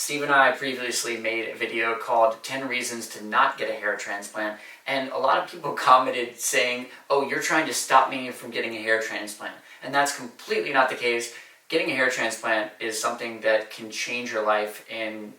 Steve and I previously made a video called 10 Reasons to Not Get a Hair Transplant, and a lot of people commented saying, oh, you're trying to stop me from getting a hair transplant. And that's completely not the case. Getting a hair transplant is something that can change your life in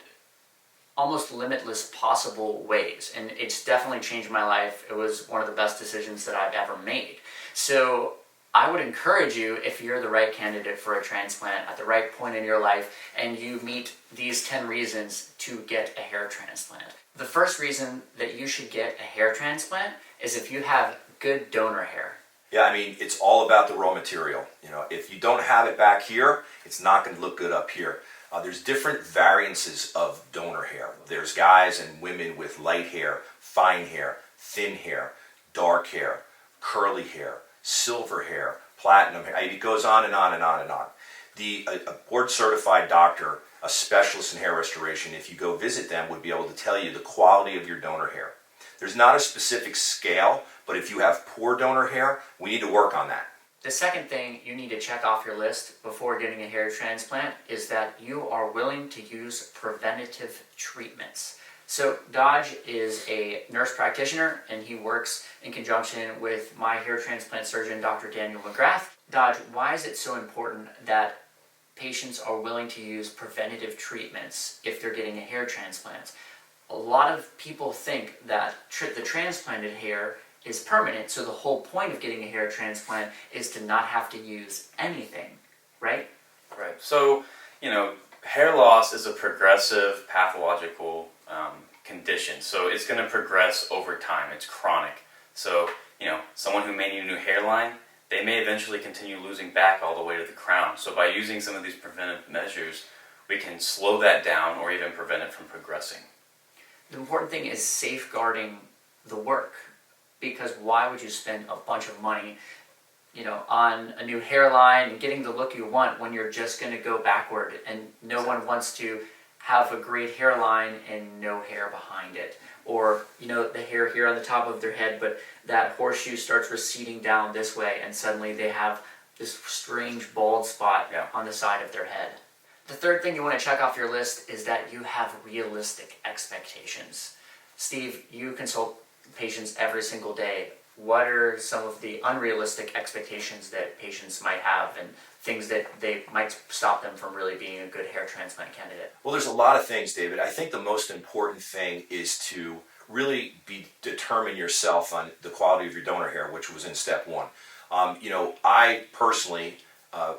almost limitless possible ways, and it's definitely changed my life. It was one of the best decisions that I've ever made. So I would encourage you, if you're the right candidate for a transplant at the right point in your life and you meet these 10 reasons to get a hair transplant. The first reason that you should get a hair transplant is if you have good donor hair. Yeah, I mean, it's all about the raw material. You know, if you don't have it back here, it's not going to look good up here. There's different variances of donor hair. There's guys and women with light hair, fine hair, thin hair, dark hair, curly hair, silver hair, platinum hair. It goes on and on and on and on. A board-certified doctor, a specialist in hair restoration, if you go visit them, would be able to tell you the quality of your donor hair. There's not a specific scale, but if you have poor donor hair, we need to work on that. The second thing you need to check off your list before getting a hair transplant is that you are willing to use preventative treatments. So Dodge is a nurse practitioner, and he works in conjunction with my hair transplant surgeon, Dr. Daniel McGrath. Dodge, why is it so important that patients are willing to use preventative treatments if they're getting a hair transplant? A lot of people think that the transplanted hair is permanent, so the whole point of getting a hair transplant is to not have to use anything, right? Right. So, hair loss is a progressive pathological condition. So it's going to progress over time. It's chronic. So, someone who may need a new hairline, they may eventually continue losing back all the way to the crown. So by using some of these preventive measures, we can slow that down or even prevent it from progressing. The important thing is safeguarding the work, because why would you spend a bunch of money, on a new hairline and getting the look you want when you're just going to go backward, and no one wants to have a great hairline and no hair behind it, or the hair here on the top of their head, but that horseshoe starts receding down this way and suddenly they have this strange bald spot on the side of their head. The third thing you want to check off your list is that you have realistic expectations. Steve, you consult patients every single day. What are some of the unrealistic expectations that patients might have, and things that they might stop them from really being a good hair transplant candidate? Well, there's a lot of things, David. I think the most important thing is to really determine yourself on the quality of your donor hair, which was in step one. I personally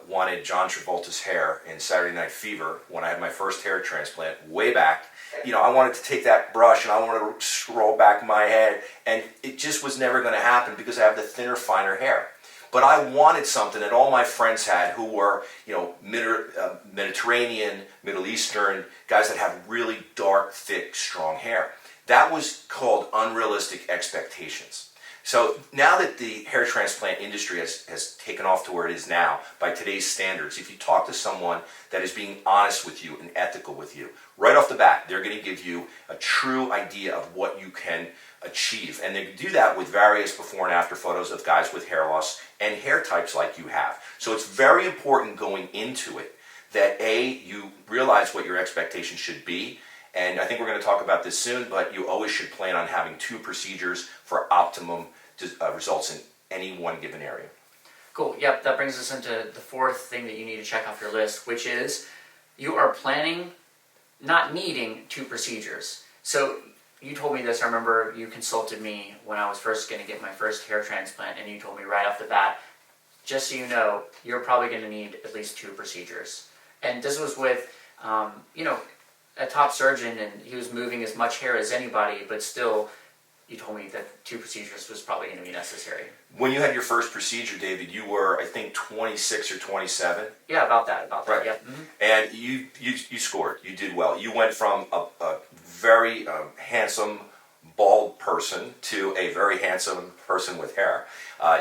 wanted John Travolta's hair in Saturday Night Fever when I had my first hair transplant way back. I wanted to take that brush and I wanted to scroll back my head, and it just was never going to happen because I have the thinner, finer hair. But I wanted something that all my friends had who were, Mediterranean, Middle Eastern, guys that have really dark, thick, strong hair. That was called unrealistic expectations. So now that the hair transplant industry has taken off to where it is now by today's standards, if you talk to someone that is being honest with you and ethical with you, right off the bat, they're going to give you a true idea of what you can achieve. And they do that with various before and after photos of guys with hair loss and hair types like you have. So it's very important going into it that you realize what your expectations should be. And I think we're going to talk about this soon, but you always should plan on having 2 procedures for optimum results in any one given area. Cool. Yep, that brings us into the fourth thing that you need to check off your list, which is you are planning, not needing 2 procedures. So you told me this, I remember you consulted me when I was first going to get my first hair transplant, and you told me right off the bat, just so you know, you're probably going to need at least 2 procedures. And this was with, a top surgeon, and he was moving as much hair as anybody, but still, you told me that 2 procedures was probably going to be necessary. When you had your first procedure, David, you were, I think, 26 or 27? Yeah, about that, right. Yeah. Mm-hmm. And you scored. You did well. You went from a very handsome, bald person to a very handsome person with hair.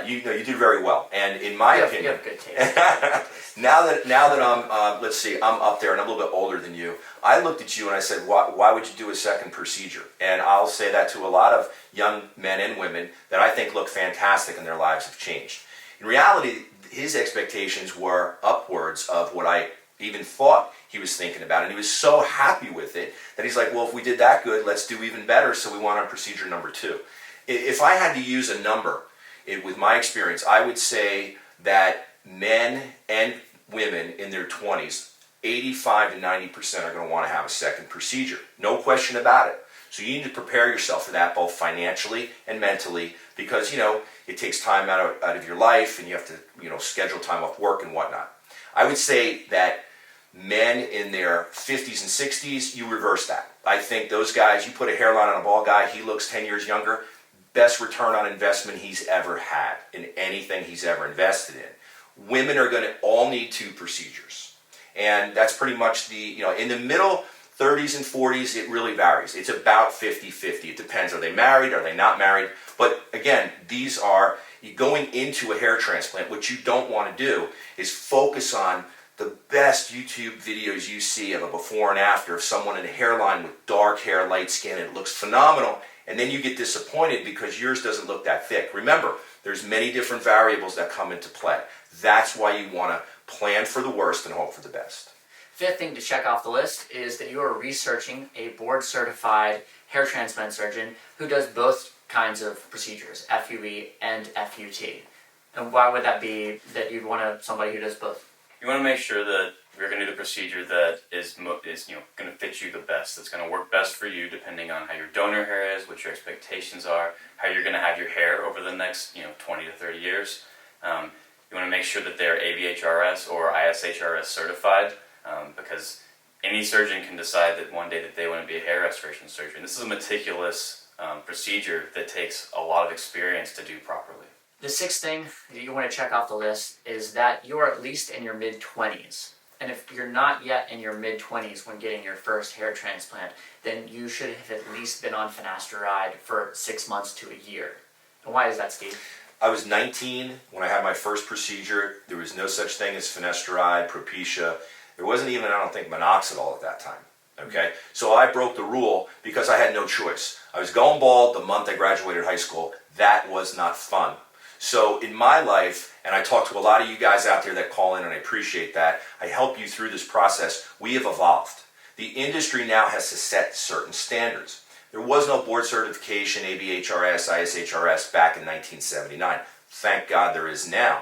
You did very well. And in my opinion, you have good taste. now that I'm up there and I'm a little bit older than you, I looked at you and I said, why would you do a second procedure? And I'll say that to a lot of young men and women that I think look fantastic and their lives have changed. In reality, his expectations were upwards of what I even thought he was thinking about it. And he was so happy with it that he's like, well, if we did that good, let's do even better. So we want on procedure number 2. If I had to use a number with my experience, I would say that men and women in their 20s, 85 to 90% are going to want to have a second procedure. No question about it. So you need to prepare yourself for that, both financially and mentally, because, it takes time out of your life, and you have to, schedule time off work and whatnot. I would say that men in their 50s and 60s, you reverse that. I think those guys, you put a hairline on a bald guy, he looks 10 years younger, best return on investment he's ever had in anything he's ever invested in. Women are going to all need 2 procedures. And that's pretty much in the middle 30s and 40s, it really varies. It's about 50-50. It depends. Are they married? Are they not married? But again, these are, going into a hair transplant, what you don't want to do is focus on the best YouTube videos you see of a before and after of someone in a hairline with dark hair, light skin, and it looks phenomenal, and then you get disappointed because yours doesn't look that thick. Remember, there's many different variables that come into play. That's why you want to plan for the worst and hope for the best. 5th thing to check off the list is that you are researching a board-certified hair transplant surgeon who does both kinds of procedures, FUE and FUT. And why would that be that you'd want somebody who does both? You want to make sure that you're going to do the procedure that is going to fit you the best. That's going to work best for you, depending on how your donor hair is, what your expectations are, how you're going to have your hair over the next 20 to 30 years. You want to make sure that they're ABHRS or ISHRS certified, because any surgeon can decide that one day that they want to be a hair restoration surgeon. This is a meticulous procedure that takes a lot of experience to do properly. The 6th thing that you want to check off the list is that you're at least in your mid-20s. And if you're not yet in your mid-20s when getting your first hair transplant, then you should have at least been on finasteride for 6 months to a year. And why is that, Steve? I was 19 when I had my first procedure. There was no such thing as finasteride, Propecia. There wasn't even, I don't think, minoxidil at that time. Okay, so I broke the rule because I had no choice. I was going bald the month I graduated high school. That was not fun. So in my life, and I talk to a lot of you guys out there that call in, and I appreciate that, I help you through this process. We have evolved. The industry now has to set certain standards. There was no board certification, ABHRS, ISHRS back in 1979. Thank God there is now.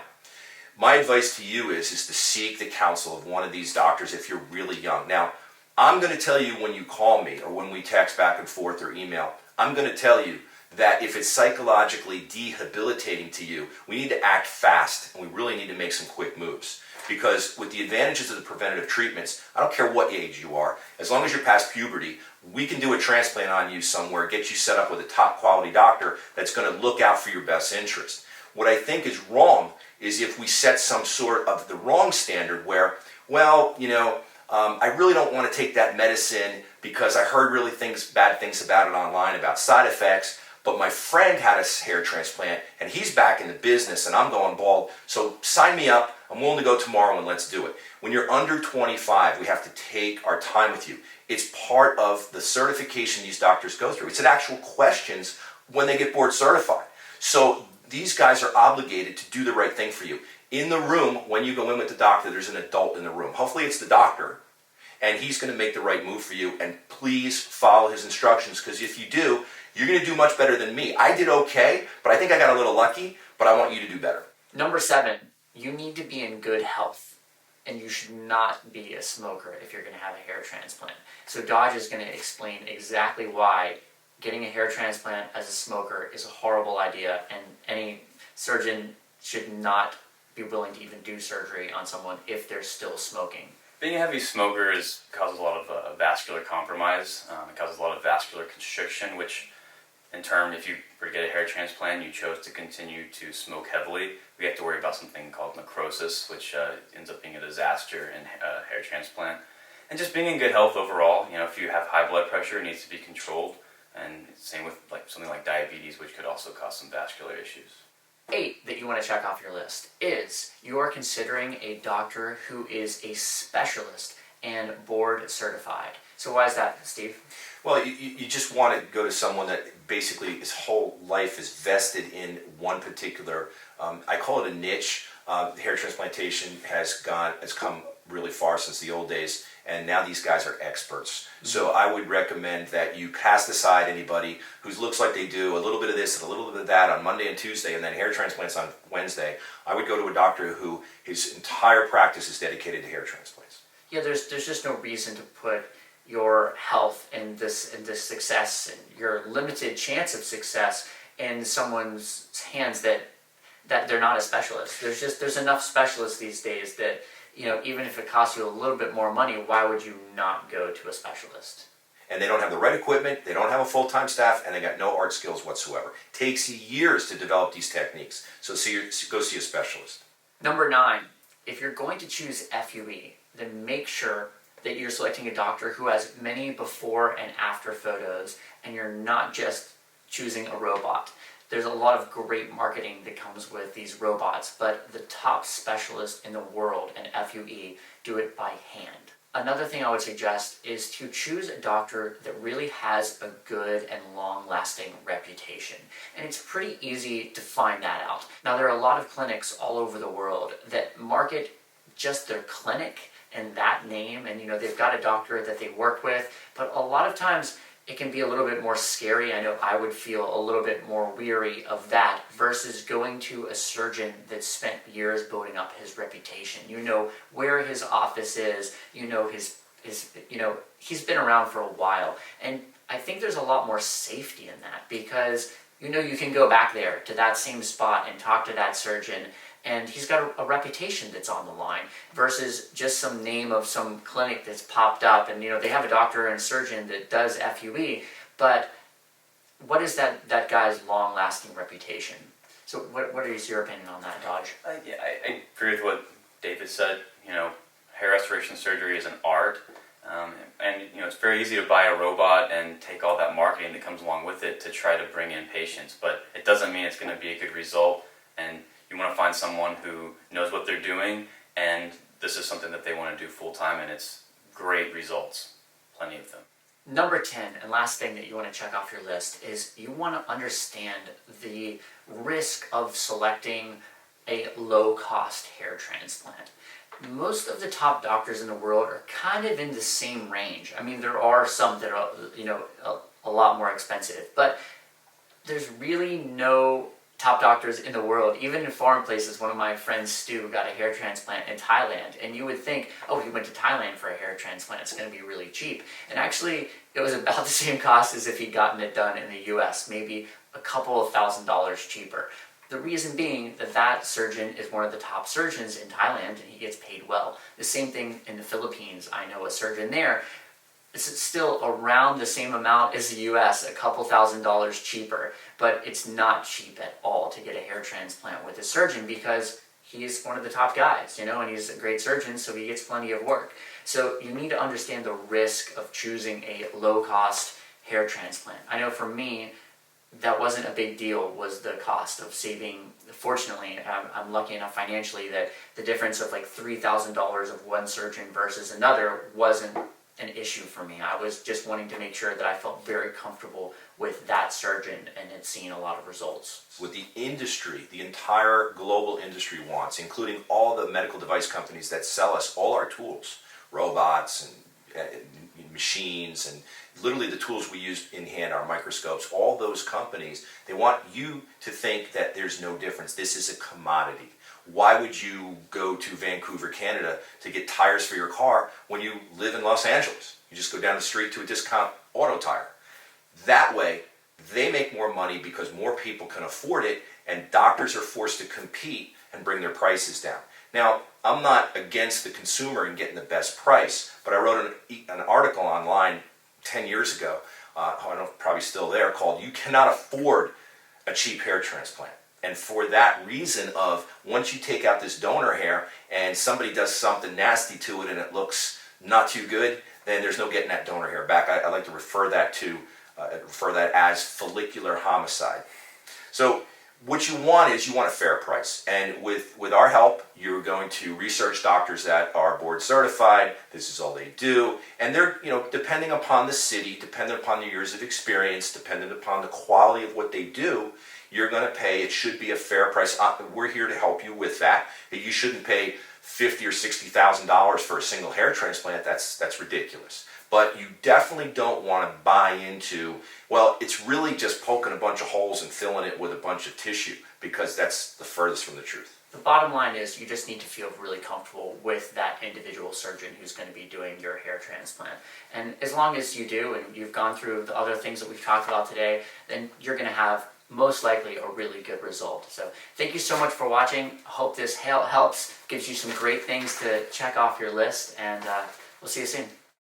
My advice to you is to seek the counsel of one of these doctors if you're really young. Now, I'm going to tell you when you call me or when we text back and forth or email, I'm going to tell you that if it's psychologically debilitating to you, we need to act fast and we really need to make some quick moves. Because with the advantages of the preventative treatments, I don't care what age you are, as long as you're past puberty, we can do a transplant on you somewhere, get you set up with a top quality doctor that's going to look out for your best interest. What I think is wrong is if we set some sort of the wrong standard where, I really don't want to take that medicine because I heard really bad things about it online, about side effects, but my friend had a hair transplant and he's back in the business and I'm going bald, so sign me up, I'm willing to go tomorrow and let's do it. When you're under 25, we have to take our time with you. It's part of the certification these doctors go through. It's an actual questions when they get board certified. So these guys are obligated to do the right thing for you. In the room, when you go in with the doctor, there's an adult in the room. Hopefully it's the doctor, and he's going to make the right move for you, and please follow his instructions, because if you do, you're going to do much better than me. I did okay, but I think I got a little lucky, but I want you to do better. Number 7, you need to be in good health, and you should not be a smoker if you're going to have a hair transplant. So Dodge is going to explain exactly why getting a hair transplant as a smoker is a horrible idea, and any surgeon should not be willing to even do surgery on someone if they're still smoking. Being a heavy smoker causes a lot of vascular compromise. It causes a lot of vascular constriction, which in turn, if you were to get a hair transplant and you chose to continue to smoke heavily, we have to worry about something called necrosis, which ends up being a disaster in hair transplant. And just being in good health overall, if you have high blood pressure, it needs to be controlled. And same with something like diabetes, which could also cause some vascular issues. 8 that you want to check off your list is you are considering a doctor who is a specialist and board certified. So why is that, Steve? Well, you just want to go to someone that basically his whole life is vested in one particular, I call it a niche. Hair transplantation has come really far since the old days, and now these guys are experts. So I would recommend that you cast aside anybody who looks like they do a little bit of this and a little bit of that on Monday and Tuesday, and then hair transplants on Wednesday. I would go to a doctor who his entire practice is dedicated to hair transplants. Yeah, there's just no reason to put your health and this success and your limited chance of success in someone's hands that they're not a specialist. There's enough specialists these days that, you know, even if it costs you a little bit more money, why would you not go to a specialist? And they don't have the right equipment, they don't have a full-time staff, and they got no art skills whatsoever. Takes years to develop these techniques, so go see a specialist. Number 9, if you're going to choose FUE, then make sure that you're selecting a doctor who has many before and after photos, and you're not just choosing a robot. There's a lot of great marketing that comes with these robots, but the top specialists in the world in FUE do it by hand. Another thing I would suggest is to choose a doctor that really has a good and long-lasting reputation. And it's pretty easy to find that out. Now, there are a lot of clinics all over the world that market just their clinic and that name, and, you know, they've got a doctor that they work with, but a lot of times it can be a little bit more scary. I know I would feel a little bit more weary of that versus going to a surgeon that spent years building up his reputation. You know where his office is, you know his you know, he's been around for a while. And I think there's a lot more safety in that because, you know, you can go back there to that same spot and talk to that surgeon, and he's got a reputation that's on the line versus just some name of some clinic that's popped up, and, you know, they have a doctor and surgeon that does FUE, but what is that guy's long-lasting reputation? So what is your opinion on that, Dodge? Yeah, I agree with what David said. You know, hair restoration surgery is an art, and, you know, it's very easy to buy a robot and take all that marketing that comes along with it to try to bring in patients, but it doesn't mean it's going to be a good result, and you want to find someone who knows what they're doing, and this is something that they want to do full-time, and it's great results, plenty of them. Number 10, and last thing that you want to check off your list, is you want to understand the risk of selecting a low-cost hair transplant. Most of the top doctors in the world are kind of in the same range. I mean, there are some that are, you know, a lot more expensive, but there's really no top doctors in the world, even in foreign places. One of my friends, Stu, got a hair transplant in Thailand, and you would think, oh, he went to Thailand for a hair transplant, it's going to be really cheap. And actually, it was about the same cost as if he'd gotten it done in the US, maybe a couple of $1,000s cheaper. The reason being that surgeon is one of the top surgeons in Thailand, and he gets paid well. The same thing in the Philippines. I know a surgeon there. It's still around the same amount as the US, a couple $1,000s cheaper, but it's not cheap at all to get a hair transplant with a surgeon because he's one of the top guys, you know, and he's a great surgeon, so he gets plenty of work. So you need to understand the risk of choosing a low-cost hair transplant. I know for me, that wasn't a big deal, was the cost of saving. Fortunately, I'm lucky enough financially that the difference of like $3,000 of one surgeon versus another wasn't an issue for me. I was just wanting to make sure that I felt very comfortable with that surgeon and had seen a lot of results. What the industry, the entire global industry wants, including all the medical device companies that sell us all our tools, robots and machines, and literally the tools we use in hand, our microscopes, all those companies, they want you to think that there's no difference. This is a commodity. Why would you go to Vancouver, Canada to get tires for your car when you live in Los Angeles? You just go down the street to a discount auto tire. That way, they make more money because more people can afford it, and doctors are forced to compete and bring their prices down. Now, I'm not against the consumer and getting the best price, but I wrote an article online 10 years ago, I don't know, probably still there, called "You Cannot Afford a Cheap Hair Transplant." And for that reason of, once you take out this donor hair and somebody does something nasty to it and it looks not too good, then there's no getting that donor hair back. I like to refer that as follicular homicide. So what you want is, you want a fair price. And with our help, you're going to research doctors that are board certified. This is all they do. And they're, you know, depending upon the city, depending upon the years of experience, depending upon the quality of what they do, you're going to pay. It should be a fair price. We're here to help you with that. You shouldn't pay $50,000 or $60,000 for a single hair transplant, that's ridiculous. But you definitely don't want to buy into, well, it's really just poking a bunch of holes and filling it with a bunch of tissue, because that's the furthest from the truth. The bottom line is you just need to feel really comfortable with that individual surgeon who's going to be doing your hair transplant. And as long as you do, and you've gone through the other things that we've talked about today, then you're going to have most likely a really good result. So thank you so much for watching. I hope this helps, gives you some great things to check off your list, and we'll see you soon.